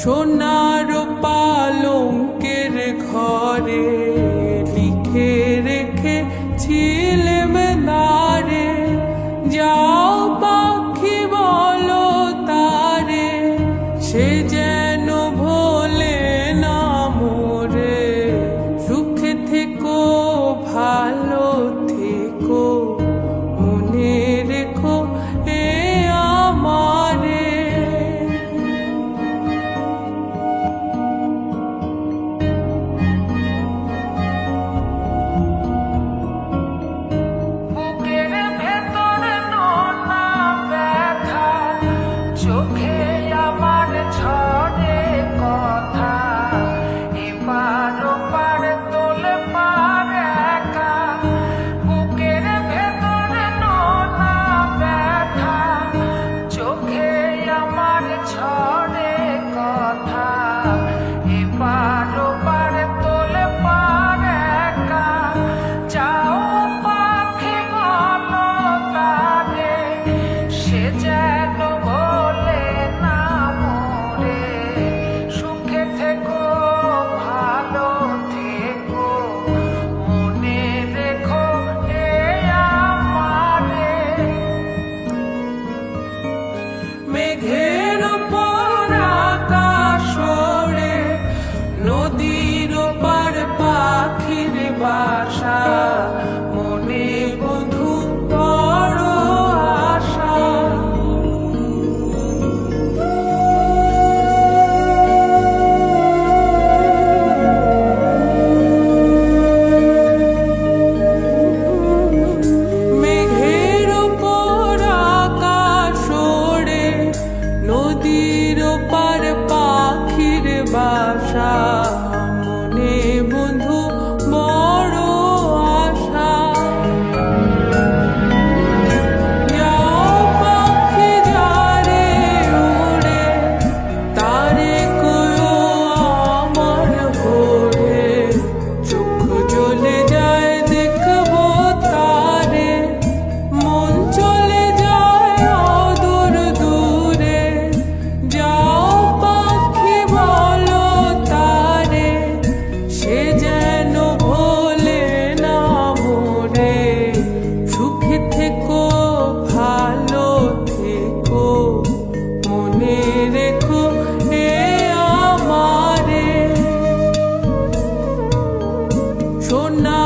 সোনার পালঙ্কের ঘরে লিখে রেখেছিলেম নারে, যাও পাখি বলো তারে, সে যেন ভোলে না মোরে। সুখে থেকো ভালো থেকো, মনে রেখো এ আমারে। চোখে আমার ঝরে কথা, এপার ওপার তোলে পার একা। বুকের ভেতরে নোনা ব্যথা, চোখে আমার ঝরে কথা, এপার ওপার তোলে পার একা। যাও পাখি বলো তারে, সে যেন ভোলে না মোরে। সুখে থেকো ভালো থেকো, মনে রেখো এ আমারে। মেঘের ওপর আকাশ ওড়ে, নদীর ওপার পাখির বাসা, মনে বন্ধু বড় আশা। মেঘের ওপর আকাশ ওড়ে, নদীর ওপার পাখির বাসা, মনে বন্ধু বড় আশা। যাও পাখি যারে উড়ে, তারে কয়ো আমার ঘোরে, চোখ জ্বলে যায় দেখবো তারে, মন চলে যায় অদূর দূরে। যাও পাখি বলো তারে, সে যেন ভোলে না মোরে। সুখে থেকো ভালো থেকো, মনে রেখো এ আমারে। সোনা